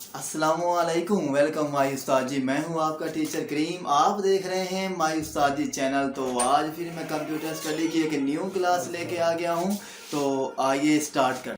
अस्सलामुअलैकुम, welcome my उस्ताद जी। मैं हूं आपका टीचर करीम। आप देख रहे हैं माई उस्ताद जी चैनल। तो आज फिर मैं कंप्यूटर स्टडी की एक न्यू क्लास लेके आ गया हूं। तो आइए स्टार्ट कर।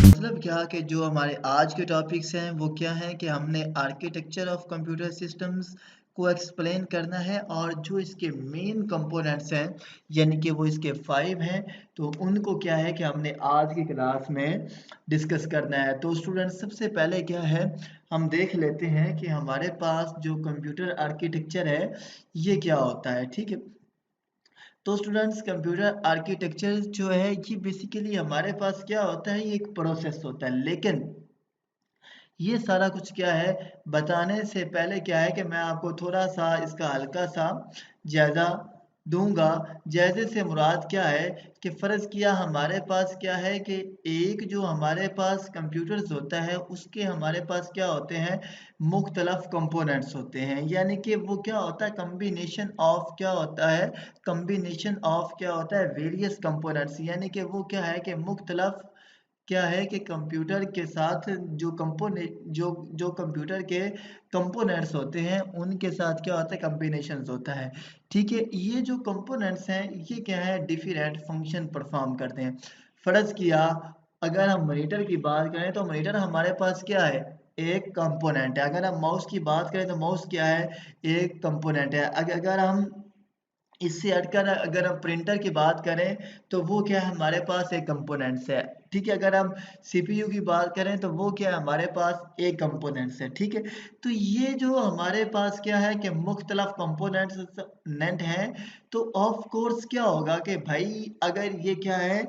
मतलब क्या कि जो हमारे आज के टॉपिक्स हैं वो क्या है कि हमने आर्किटेक्चर ऑफ कंप्यूटर सिस्टम्स को एक्सप्लेन करना है, और जो इसके मेन कंपोनेंट्स हैं यानी कि वो इसके 5 हैं, तो उनको क्या है कि हमने आज की क्लास में डिस्कस करना है। तो स्टूडेंट्स, सबसे पहले क्या है, हम देख लेते हैं कि हमारे पास जो कंप्यूटर आर्किटेक्चर है ये क्या होता है। ठीक है, तो स्टूडेंट्स, कंप्यूटर आर्किटेक्चर जो है ये बेसिकली हमारे पास क्या होता है, ये एक प्रोसेस होता है। लेकिन ये सारा कुछ क्या है, बताने से पहले क्या है कि मैं आपको थोड़ा सा इसका हल्का सा जायजा दूंगा। जायजे से मुराद क्या है कि फ़र्ज़ किया हमारे पास क्या है कि एक जो हमारे पास कंप्यूटर्स होता है उसके हमारे पास क्या होते हैं, मुख्तलफ कंपोनेंट्स होते हैं। यानी कि वो क्या होता है, कम्बिनेशन ऑफ क्या होता है, कम्बिनेशन ऑफ क्या होता है, वेरियस कंपोनेंट्स। यानी कि वो क्या है कि मुख्तलफ क्या है कि कंप्यूटर के साथ जो जो कंप्यूटर के कंपोनेंट्स होते हैं उनके साथ क्या होता है, कम्बिनेशंस होता है। ठीक है, ये जो कंपोनेंट्स हैं ये क्या है, डिफरेंट फंक्शन परफॉर्म करते हैं। फर्ज किया अगर हम मॉनिटर की बात करें तो मॉनिटर हमारे पास क्या है, एक कंपोनेंट है। अगर हम माउस की बात करें तो माउस क्या है, एक कंपोनेंट है। अगर हम इससे हटकर अगर हम प्रिंटर की बात करें तो वो क्या है, हमारे पास एक कंपोनेंट्स है। ठीक है, अगर हम सीपीयू की बात करें तो वो क्या है, हमारे पास एक कंपोनेंट्स है। ठीक है, तो ये जो हमारे पास क्या है कि मुख्तलफ कंपोनेंट्स नेट हैं, तो ऑफ कोर्स क्या होगा कि भाई अगर ये क्या है,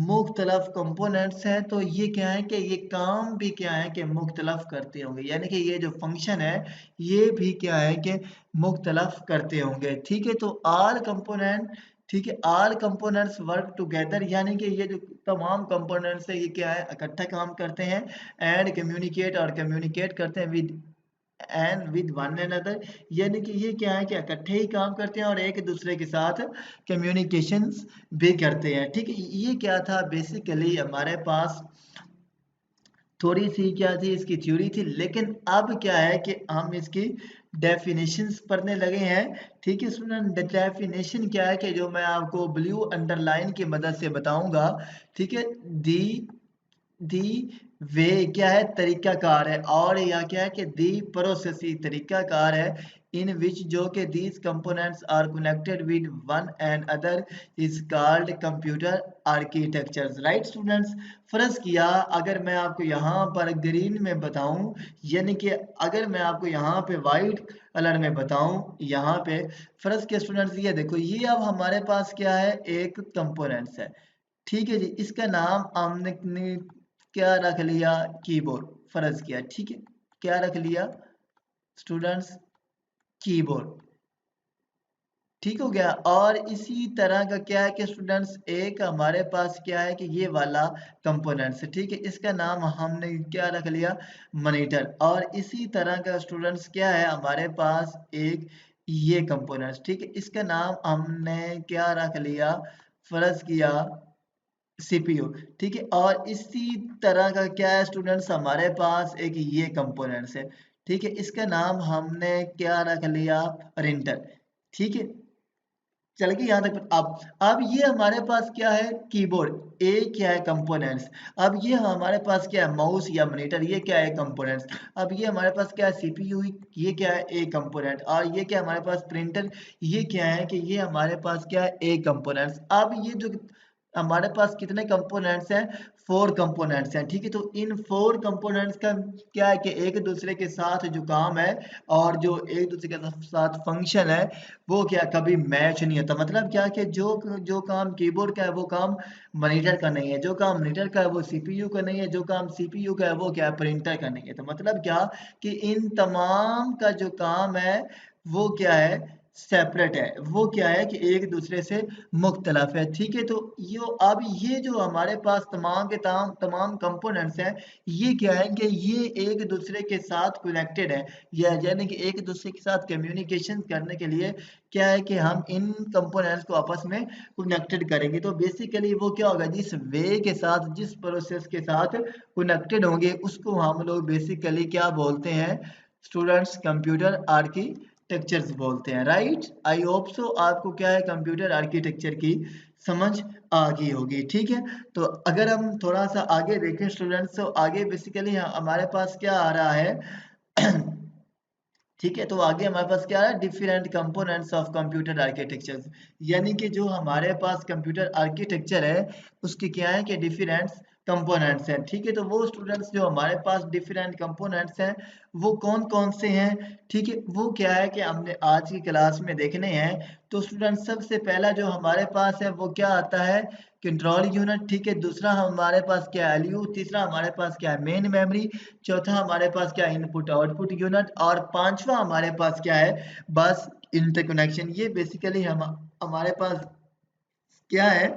मुख्तलफ कंपोनेंट्स हैं, तो ये क्या है कि ये काम भी क्या है कि मुख्तलफ करते होंगे। यानी कि ये जो फंक्शन है ये भी क्या है कि मुख्तलफ करते होंगे। ठीक है, तो आल कंपोनेंट, ठीक है, आल कंपोनेंट्स वर्क टुगेदर, यानी कि ये जो तमाम कंपोनेंट्स है ये क्या है, इकट्ठा काम करते हैं एंड कम्युनिकेट, और कम्युनिकेट करते हैं विद वन अनदर। यानी कि ये क्या है कि इकट्ठे ही काम करते हैं और एक दूसरे के साथ कम्युनिकेशंस भी करते हैं। ठीक है, ये क्या था, बेसिकली हमारे पास थोड़ी सी क्या थी, इसकी थ्योरी थी। लेकिन अब क्या है कि हम इसकी डेफिनेशंस पढ़ने लगे हैं। ठीक है स्टूडेंट, डेफिनेशन क्या है कि जो मैं आपको ब्लू अंडरलाइन की मदद से बताऊंगा। ठीक है, दी दी वे क्या है, तरीकाकार है, और या क्या है कि दी प्रोसेस ही तरीकाकार है, इन विच जो कि these components are connected with one and other is called computer architectures. Right students, फर्ज किया अगर मैं आपको यहाँ पर ग्रीन में बताऊं, यानी कि अगर मैं आपको यहाँ पे वाइट कलर में बताऊं, यहाँ पे फर्ज किया स्टूडेंट्स, ये देखो, ये अब हमारे पास क्या है, एक कंपोनेंट्स है। ठीक है जी, इसका नाम हमने क्या रख लिया, कीबोर्ड। फर्ज किया, ठीक है, क्या रख लिया स्टूडेंट्स, कीबोर्ड। ठीक हो गया। और इसी तरह का क्या है कि स्टूडेंट्स एक हमारे पास क्या है कि ये वाला कंपोनेंट्स, ठीक है, इसका नाम हमने क्या रख लिया, मॉनिटर। और इसी तरह का स्टूडेंट्स क्या है, हमारे पास एक ये कंपोनेंट्स, ठीक है, इसका नाम हमने क्या रख लिया, फर्ज किया सीपीयू। ठीक है, और इसी तरह का क्या है स्टूडेंट्स, हमारे पास एक ये कंपोनेंट्स है। ठीक है, इसका नाम हमने क्या रख लिया, प्रिंटर। ठीक है, चल गई यहाँ तक। अब ये हमारे पास क्या है, कीबोर्ड, ए क्या है, कंपोनेंट्स। अब ये हमारे पास क्या है, माउस या मॉनिटर, ये क्या है, कंपोनेंट्स। अब ये हमारे पास क्या है, सीपीयू, ये क्या है, ए कंपोनेंट। और ये क्या हमारे पास, प्रिंटर, ये क्या है कि ये हमारे पास क्या है, ए कंपोनेंट्स। अब ये जो हमारे पास कितने कंपोनेंट्स हैं, 4 कंपोनेंट्स हैं। ठीक है, तो इन 4 कंपोनेंट्स का क्या है कि एक दूसरे के साथ जो काम है और जो एक दूसरे के साथ फंक्शन है वो क्या कभी मैच नहीं होता। मतलब क्या कि जो जो काम कीबोर्ड का है वो काम मॉनिटर का नहीं है, जो काम मॉनिटर का है वो सीपीयू का नहीं है, जो काम सीपीयू का है वो क्या है, प्रिंटर का नहीं है। तो मतलब क्या कि इन तमाम का जो काम है वो क्या है, सेपरेट है, वो क्या है कि एक दूसरे से मुख्तलफ है। ठीक है, तो यो अब ये जो हमारे पास तमाम के तमाम कंपोनेंट्स हैं, ये क्या है कि ये एक दूसरे के साथ कनेक्टेड है, या यानी कि एक दूसरे के साथ कम्युनिकेशन करने के लिए क्या है कि हम इन कंपोनेंट्स को आपस में कनेक्टेड करेंगे। तो बेसिकली वो क्या होगा, जिस वे के साथ, जिस प्रोसेस के साथ कनेक्टेड होंगे, उसको हम लोग बेसिकली क्या बोलते हैं स्टूडेंट्स, कंप्यूटर आर्किटेक्चर्स बोलते हैं। राइट, आई होप सो आपको क्या है कंप्यूटर आर्किटेक्चर की समझ आ गई होगी। ठीक है, तो अगर हम थोड़ा सा आगे देखें स्टूडेंट्स, तो आगे बेसिकली हमारे पास क्या आ रहा है ठीक है, तो आगे हमारे पास क्या है, different components of computer architectures, यानी कि जो हमारे पास कंप्यूटर आर्किटेक्चर है उसके क्या है कि डिफरेंट कंपोनेंट्स हैं। ठीक है, तो वो स्टूडेंट्स जो हमारे पास डिफरेंट कंपोनेंट्स हैं वो कौन कौन से हैं, ठीक है, वो क्या है कि हमने आज की क्लास में देखने हैं। तो स्टूडेंट्स सबसे पहला जो हमारे पास है वो क्या आता है, कंट्रोल यूनिट। ठीक है, दूसरा हमारे पास क्या है, एलयू। तीसरा हमारे पास क्या है, मेन मेमोरी। चौथा हमारे पास क्या है, इनपुट आउटपुट यूनिट। और पांचवा हमारे पास क्या है, बस इंटरकनेक्शन। ये बेसिकली हम हमारे पास क्या है,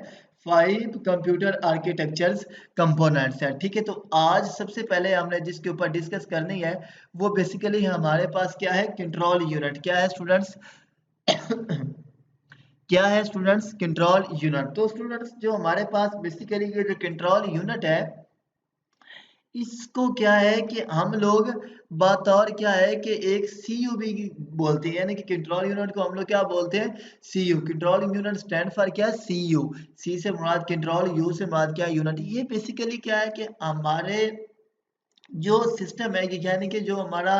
5 कंप्यूटर आर्किटेक्चर्स कंपोनेंट्स है। ठीक है, तो आज सबसे पहले हमने जिसके ऊपर डिस्कस करनी है वो बेसिकली हमारे पास क्या है, कंट्रोल यूनिट। क्या है स्टूडेंट्स क्या है स्टूडेंट्स, कंट्रोल यूनिट। तो स्टूडेंट्स जो हमारे पास बेसिकली ये जो कंट्रोल यूनिट है, इसको क्या है कि हम लोग बतौर क्या है कि एक सीयू भी बोलते हैं, यानी कि कंट्रोल यूनिट को हम लोग क्या बोलते हैं, CU. Control unit stand for क्या, सीयू। सी से मुराद कंट्रोल, यू से मुराद क्या, यूनिट। ये बेसिकली क्या है कि हमारे जो सिस्टम है, कि यानी कि जो हमारा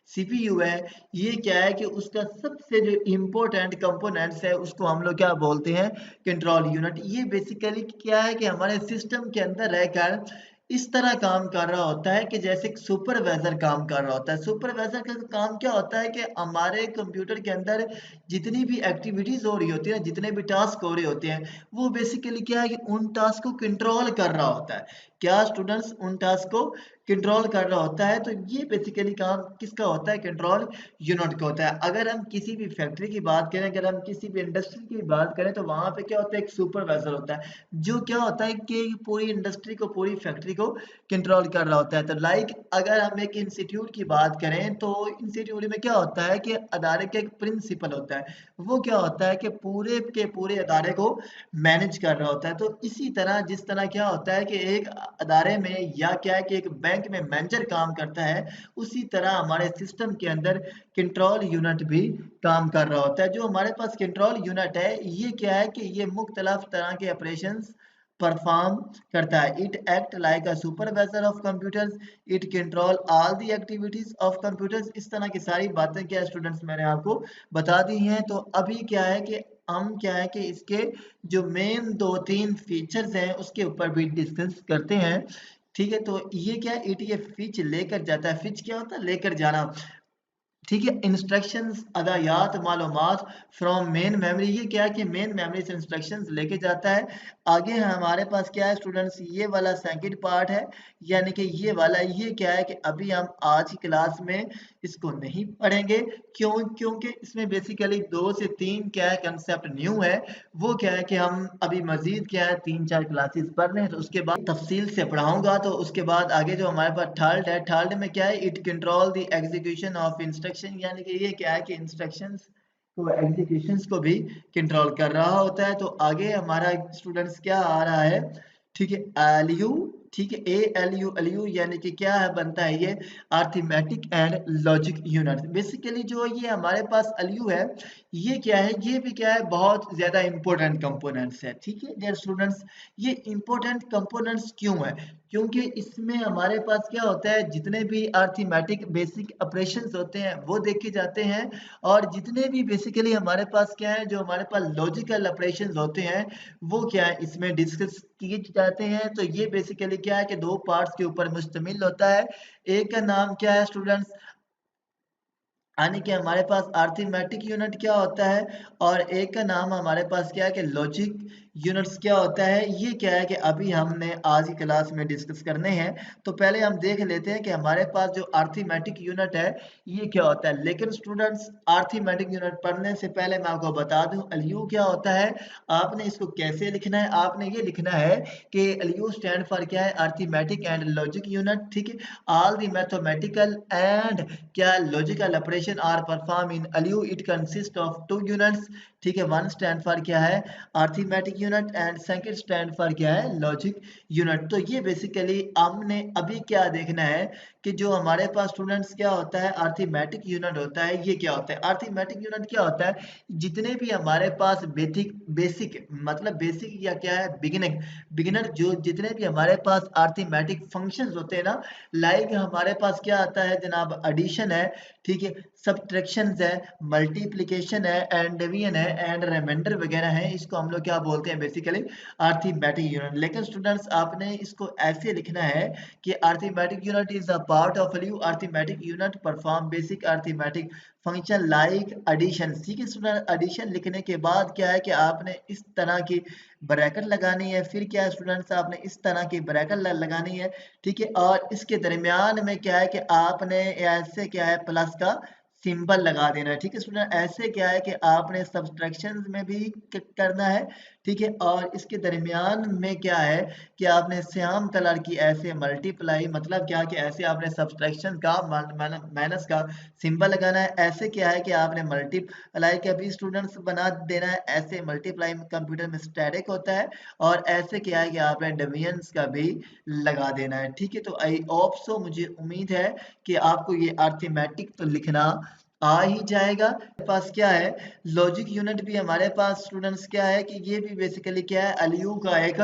सीपीयू है, ये क्या है कि उसका सबसे जो इम्पोर्टेंट कंपोनेंट्स है उसको हम लोग क्या बोलते हैं, कंट्रोल यूनिट। ये बेसिकली क्या है कि हमारे सिस्टम के अंदर रहकर इस तरह काम कर रहा होता है कि जैसे एक सुपरवाइजर काम कर रहा होता है। सुपरवाइजर का काम क्या होता है कि हमारे कंप्यूटर के अंदर जितनी भी एक्टिविटीज हो रही होती है, जितने भी टास्क हो रहे होते हैं, वो बेसिकली क्या है कि उन टास्क को कंट्रोल कर रहा होता है। क्या स्टूडेंट्स, उन टास्क को कंट्रोल कर रहा होता है। तो ये बेसिकली काम किसका होता है, कंट्रोल यूनिट का होता है। अगर हम किसी भी फैक्ट्री की बात करें, अगर हम किसी भी इंडस्ट्री की बात करें, तो वहां पे क्या होता है, एक सुपरवाइजर होता है जो क्या होता है कि पूरी इंडस्ट्री को, पूरी फैक्ट्री को कंट्रोल कर रहा होता है। तो लाइक अगर हम एक इंस्टीट्यूट की बात करें, तो इंस्टीट्यूट में क्या होता है कि अदारे का एक प्रिंसिपल होता है, वो क्या होता है कि पूरे के पूरे अदारे को मैनेज कर रहा होता है। तो इसी तरह जिस तरह क्या होता है कि एक अदारे में या क्या है कि एक बैंक में मैनेजर काम करता है, उसी तरह हमारे सिस्टम के अंदर कंट्रोल यूनिट भी काम कर रहा होता है। जो हमारे पास कंट्रोल यूनिट है, ये क्या है कि ये मुख्तलिफ तरह के ऑपरेशंस परफॉर्म करता है। It act like a supervisor of computers, it control all the activities of computers. इस तरह की सारी बातें क्या स्टूडेंट्स मैंने आपको बता दी हैं। तो अभी क्या है कि हम क्या है कि इसके जो मेन 2-3 फीचर्स हैं उसके ऊपर भी डिस्कस करते हैं। ठीक है, तो ये क्या है, ये फीच लेकर जाता है। फीच क्या होता है, लेकर जाना। ठीक है, इंस्ट्रक्शंस, अदायात, मालूमात फ्रॉम मेन मेमोरी। ये क्या है कि मेन मेमोरी से इंस्ट्रक्शंस लेके जाता है। आगे हमारे पास क्या है स्टूडेंट्स, ये वाला सेकंड पार्ट है, यानी कि ये वाला, ये क्या है कि अभी हम आज की क्लास में इसको नहीं पढ़ेंगे। क्यों, क्योंकि इसमें बेसिकली 2 से 3 क्या है कंसेप्ट न्यू है। वो क्या है कि हम अभी मजीद क्या है 3-4 क्लासेस पढ़ रहे हैं, तो उसके बाद तफसील से पढ़ाऊंगा। तो उसके बाद आगे जो हमारे पास थर्ड है, थर्ड में क्या है, it control the execution of instruction, यानी कि ये क्या है कि इंस्ट्रक्शंस को, एग्जीक्यूशंस को भी कंट्रोल कर रहा होता है। तो आगे हमारा स्टूडेंट्स क्या आ रहा है, ठीक है, एलयू। ठीक है, एलयू यानी कि क्या है, बनता है ये arithmetic and logic unit. Basically जो ये हमारे पास एलयू है, ये क्या है, ये भी क्या है, बहुत ज्यादा इंपॉर्टेंट कंपोनेंट्स है। ठीक है डियर स्टूडेंट्स, ये इंपॉर्टेंट कंपोनेंट्स क्यों है, क्योंकि इसमें हमारे पास क्या होता है, जितने भी अरिथमेटिक बेसिक ऑपरेशंस होते हैं वो देखे जाते हैं, और जितने भी बेसिकली हमारे पास क्या है, जो हमारे पास लॉजिकल ऑपरेशंस होते हैं, वो क्या है इसमें डिस्कस किए जाते हैं। तो ये बेसिकली क्या है कि 2 पार्ट्स के ऊपर मुश्तमिल होता है। एक का नाम क्या है स्टूडेंट्स, यानी कि हमारे पास अरिथमेटिक यूनिट क्या होता है, और एक का नाम हमारे पास क्या है कि लॉजिक यूनिट्स क्या होता है, ये क्या है कि अभी हमने आज की क्लास में डिस्कस करने हैं। तो पहले हम देख लेते हैं कि हमारे पास जो अर्थमेटिक यूनिट है ये क्या होता है। लेकिन स्टूडेंट्स, अर्थमेटिक यूनिट पढ़ने से पहले मैं आपको बता दूं एलयू क्या होता है। आपने इसको कैसे लिखना है, आपने ये लिखना है कि एलयू स्टैंड फॉर क्या है, अर्थमेटिक एंड लॉजिक यूनिट। ठीक है, ऑल द मैथमेटिकल एंड क्या logical operation are perform in ALU, it consist of two units. ठीक है, वन स्टैंड फॉर क्या है, arithmetic unit, and second stand for क्या है, लॉजिक यूनिट। तो ये बेसिकली हमने अभी क्या देखना है कि जो हमारे पास स्टूडेंट्स क्या होता है, अर्थमेटिक यूनिट होता है। ये क्या होता है, अर्थमेटिक यूनिट क्या होता है, जितने भी हमारे पास बेसिक बेसिक मतलब बेसिक या क्या है, बिगिनर जो जितने भी हमारे पास अर्थमेटिक फंक्शंस होते हैं ना, लाइक हमारे पास क्या आता है जनाब, एडिशन है, ठीक है, सब्ट्रैक्शन है, मल्टीप्लिकेशन है, एंड डिवीजन है, एंड रिमाइंडर वगैरह है। इसको हम लोग क्या बोलते हैं, बेसिकली अर्थमेटिक यूनिट। लेकिन स्टूडेंट्स आपने इसको ऐसे लिखना है कि arithmetic unit is a part of ALU, arithmetic unit perform basic arithmetic function like addition. ठीक है स्टूडेंट, एडिशन लिखने के बाद क्या है कि आपने इस तरह की ब्रैकेट लगानी है। फिर क्या है स्टूडेंट्स, आपने इस तरह की ब्रैकेट लगानी है। ठीक है, और इसके दरमियान में क्या है कि आपने ऐसे क्या है, प्लस का सिंबल लगा देना है। ठीक है स्टूडेंट, ऐसे क्या है कि आपने सब्सट्रैक्शन में भी करना है। ठीक है, और इसके दरमियान में क्या है कि आपने श्याम कलर की ऐसे मल्टीप्लाई, मतलब क्या कि ऐसे आपने सब्सट्रैक्शन का माइनस का सिंबल लगाना है। ऐसे क्या है कि आपने मल्टीप्लाई का भी स्टूडेंट्स बना देना है। ऐसे मल्टीप्लाई कंप्यूटर में स्टैटिक होता है, और ऐसे क्या है कि आपने डिविजन्स का भी लगा देना है। ठीक है, तो आई होप सो, मुझे उम्मीद है कि आपको ये अर्थमेटिक तो लिखना आ ही जाएगा। हमारे पास क्या है, लॉजिक यूनिट भी हमारे पास स्टूडेंट्स क्या है कि ये भी बेसिकली क्या है, एलयू का एक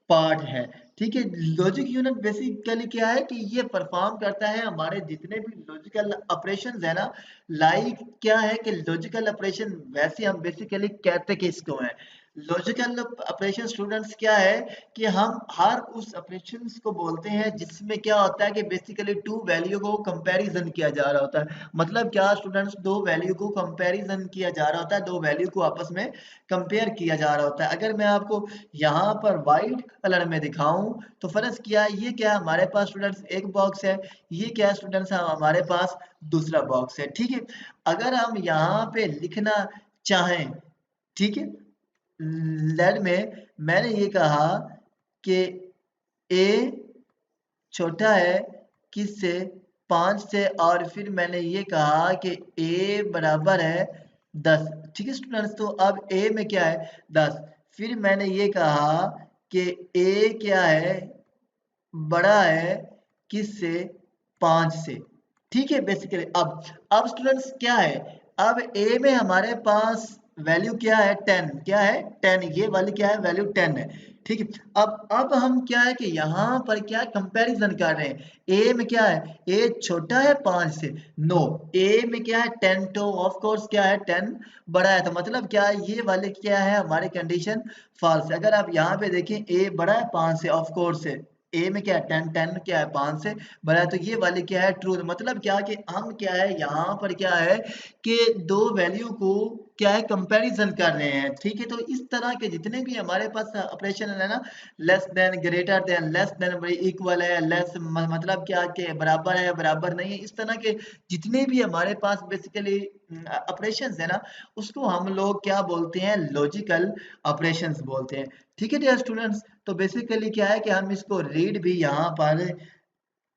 पार्ट है। ठीक है, लॉजिक यूनिट बेसिकली क्या है कि ये परफॉर्म करता है हमारे जितने भी लॉजिकल ऑपरेशंस है ना, लाइक क्या है कि लॉजिकल ऑपरेशन वैसे हम बेसिकली कहते किसको है, लॉजिकल ऑपरेशन स्टूडेंट्स क्या है कि हम हर उस ऑपरेशंस को बोलते हैं जिसमें क्या होता है कि बेसिकली टू वैल्यू को कंपैरिजन किया जा रहा होता है। मतलब क्या स्टूडेंट्स, दो वैल्यू को कंपैरिजन किया जा रहा होता है, दो वैल्यू को आपस में कंपेयर किया जा रहा होता है। अगर मैं आपको यहाँ पर व्हाइट कलर में दिखाऊं तो फर्ज क्या है, ये क्या हमारे पास स्टूडेंट्स एक बॉक्स है, ये क्या है स्टूडेंट्स हमारे पास दूसरा बॉक्स है। ठीक है, अगर हम यहाँ पे लिखना चाहें, ठीक है, लेट में मैंने ये कहा कि ए छोटा है किससे, 5 से, और फिर मैंने ये कहा कि ए बराबर है 10। ठीक है स्टूडेंट्स, तो अब ए में क्या है, 10। फिर मैंने ये कहा कि ए क्या है, बड़ा है किससे, 5 से। ठीक है, बेसिकली अब स्टूडेंट्स क्या है, अब ए में हमारे पास वैल्यू क्या है, 10। क्या है, 10, ये वाली क्या है, वैल्यू 10 है। ठीक है, अब हम क्या है कि यहाँ पर क्या कंपैरिजन कर रहे हैं, ए में क्या है, ए छोटा है 5 से, नो, ए में क्या है 10, तो ऑफ कोर्स क्या है 10 बड़ा है, तो मतलब क्या है, ये वाले क्या है हमारी कंडीशन फॉल्स है। अगर आप यहाँ पे देखें ए बड़ा है 5 से, ऑफ कोर्स है, ए में क्या है 10, 10 क्या है 5 से बड़ा है, तो ये वाली क्या है ट्रू। मतलब क्या कि हम क्या है यहाँ पर क्या है कि दो वैल्यू को क्या है कंपैरिजन कर रहे हैं। ठीक है, तो इस तरह के जितने भी हमारे पास ऑपरेशन है ना, less than, greater than, less than, equal है, लेस मतलब क्या कि बराबर है, बराबर नहीं है, इस तरह के जितने भी हमारे पास बेसिकली ऑपरेशंस है ना, उसको हम लोग क्या बोलते हैं, लॉजिकल ऑपरेशंस बोलते हैं। ठीक है डियर स्टूडेंट्स, तो बेसिकली क्या है कि हम इसको रीड भी यहाँ पर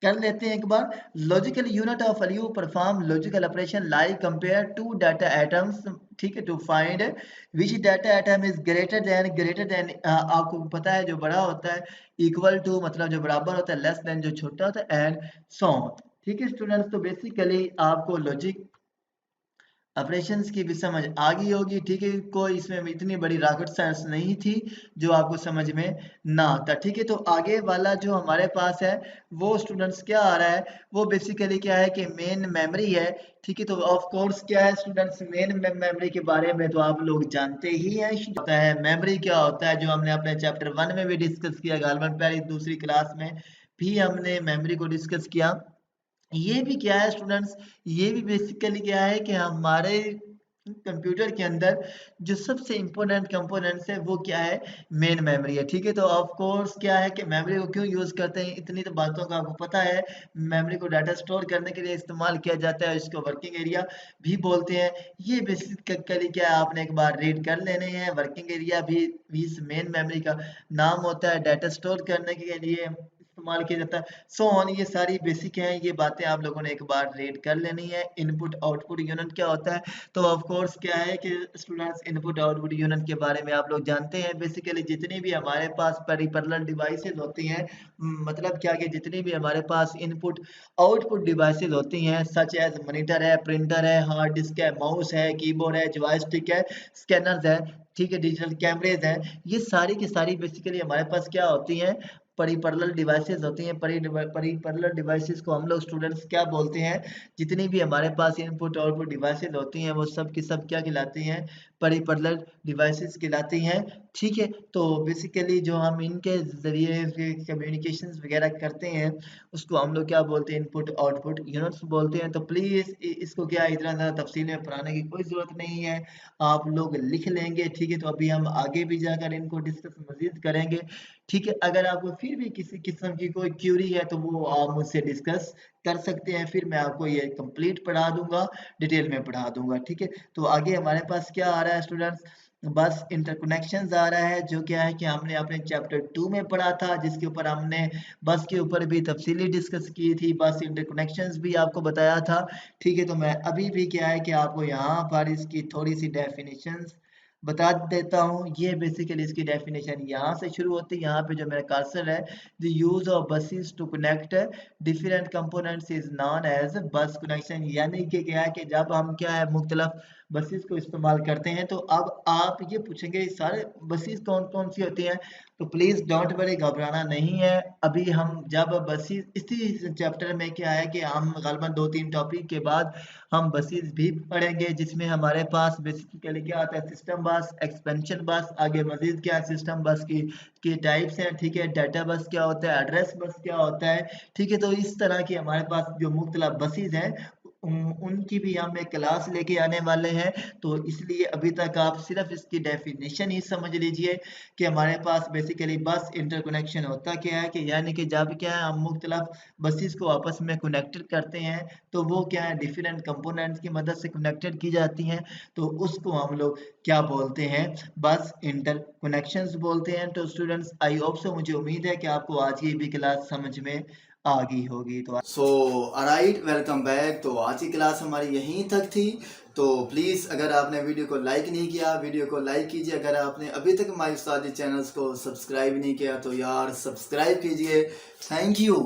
कर लेते हैं एक बार। Logical unit of value perform logical operation like compare to data items. ठीक है, to find which data item is greater than, आपको पता है जो बड़ा होता है, इक्वल टू मतलब जो बराबर होता है, लेस देन जो छोटा होता है, एंड सो ऑन। ठीक है स्टूडेंट्स, तो बेसिकली आपको लॉजिक ऑपरेशंस की भी समझ आ गई होगी। ठीक है, कोई इसमें इतनी बड़ी रॉकेट साइंस नहीं थी जो आपको समझ में ना आता। ठीक है, तो आगे वाला जो हमारे पास है वो स्टूडेंट्स क्या आ रहा है, वो बेसिकली क्या है कि मेन मेमोरी है। ठीक है, तो ऑफ कोर्स क्या है स्टूडेंट्स, मेन मेमोरी के बारे में तो आप लोग जानते ही हैं होता है। मेमोरी क्या होता है, जो हमने अपने चैप्टर 1 में भी डिस्कस किया, गालमन पहले दूसरी क्लास में भी हमने मेमोरी को डिस्कस किया। ये भी क्या है स्टूडेंट्स, ये भी बेसिकली क्या है कि हमारे कंप्यूटर के अंदर जो सबसे इम्पोर्टेंट कंपोनेंट्स है वो क्या है, मेन मेमोरी है। ठीक है, तो ऑफ कोर्स क्या है कि मेमोरी को क्यों यूज़ करते हैं, इतनी तो बातों का आपको पता है। मेमोरी को डाटा स्टोर करने के लिए इस्तेमाल किया जाता है, इसको वर्किंग एरिया भी बोलते हैं। ये बेसिकली क्या है, आपने एक बार रीड कर लेने हैं। वर्किंग एरिया भी इस मेन मेमोरी का नाम होता है, डाटा स्टोर करने के लिए इस्तेमाल किया जाता है। सो ऑन, ये सारी बेसिक हैं, ये बातें आप लोगों ने एक बार रीड कर लेनी है। इनपुट आउटपुट यूनिट क्या होता है, तो ऑफ कोर्स क्या है कि स्टूडेंट्स इनपुट आउटपुट यूनिट के बारे में आप लोग जानते हैं। बेसिकली जितनी भी हमारे पास पेरिफेरल डिवाइसेस होती हैं, मतलब क्या कि जितनी भी हमारे पास इनपुट आउटपुट डिवाइसेस होती हैं, सच एज मॉनिटर है, प्रिंटर है, हार्ड डिस्क है, माउस है, कीबोर्ड है, जॉयस्टिक है, स्कैनर्स है, ठीक है, डिजिटल कैमरेज हैं, ये सारी की सारी बेसिकली हमारे पास क्या होती हैं, परिपैरेलल डिवाइसेस होती हैं। परिपैरेलल डिवाइसेस को हम लोग स्टूडेंट्स क्या बोलते हैं, जितनी भी हमारे पास इनपुट आउटपुट डिवाइसेस होती हैं वो सब की सब क्या कहलाती हैं, परिपैरेलल डिवाइसेस कहलाती हैं। ठीक है, तो बेसिकली जो हम इनके ज़रिए कम्युनिकेशंस वगैरह करते हैं उसको हम लोग क्या बोलते हैं, इनपुट आउटपुट यूनिट्स बोलते हैं। तो प्लीज़ इसको क्या इतना ज़्यादा तफसील में पढ़ाने की कोई ज़रूरत नहीं है, आप लोग लिख लेंगे। ठीक है, तो अभी हम आगे भी जाकर इनको डिस्कस मज़ीद करेंगे। ठीक है, अगर आपको फिर भी किसी किस्म की कोई क्यूरी है तो वो आप मुझसे डिस्कस कर सकते हैं, फिर मैं आपको ये कंप्लीट पढ़ा दूंगा, डिटेल में पढ़ा दूंगा। ठीक है, तो आगे हमारे पास क्या आ रहा है स्टूडेंट्स, बस इंटरकनेक्शंस आ रहा है, जो क्या है कि हमने अपने चैप्टर 2 में पढ़ा था, जिसके ऊपर हमने बस के ऊपर भी तफसीली डिस्कस की थी, बस इंटरकनेक्शंस भी आपको बताया था। ठीक है, तो मैं अभी भी क्या है कि आपको यहाँ पर इसकी थोड़ी सी डेफिनेशंस बता देता हूँ। ये बेसिकली इसकी डेफिनेशन यहाँ से शुरू होती है, यहाँ पे जो मेरा कर्सर है, the use of buses to connect different components is known as bus connection. यानी कि क्या है कि जब हम क्या है मुख्तलिफ बसेस को इस्तेमाल करते हैं, तो अब आप ये पूछेंगे सारे बसेस कौन कौन सी होती हैं, तो प्लीज़ डोंट वरी, घबराना नहीं है। अभी हम जब बसेस इसी चैप्टर में क्या है कि हम गलबन 2-3 टॉपिक के बाद हम बसेस भी पढ़ेंगे, जिसमें हमारे पास बेसिकली क्या आता है, सिस्टम बस, एक्सपेंशन बस, आगे मजीद क्या है, सिस्टम बस की टाइप्स हैं। ठीक है, डाटा बस क्या होता है, एड्रेस बस क्या होता है। ठीक है, तो इस तरह की हमारे पास जो मुख्तलिफ बसेस हैं उनकी भी हम एक क्लास लेके आने वाले हैं। तो इसलिए अभी तक आप सिर्फ इसकी डेफिनेशन ही समझ लीजिए कि हमारे पास बेसिकली बस इंटरकनेक्शन होता क्या है, कि यानी कि जब क्या है हम मुख्तलिफ बसेस को आपस में कनेक्टेड करते हैं, तो वो क्या है डिफरेंट कंपोनेंट्स की मदद से कनेक्टेड की जाती हैं, तो उसको हम लोग क्या बोलते हैं, बस इंटरकनेक्शंस बोलते हैं। तो स्टूडेंट्स आई होप सो, मुझे उम्मीद है कि आपको आज की भी क्लास समझ में आ गई होगी। तो ऑलराइट, वेलकम बैक। तो आज की क्लास हमारी यहीं तक थी। तो प्लीज़ अगर आपने वीडियो को लाइक नहीं किया, वीडियो को लाइक कीजिए। अगर आपने अभी तक माई उस्तादी चैनल्स को सब्सक्राइब नहीं किया तो यार सब्सक्राइब कीजिए। Thank you.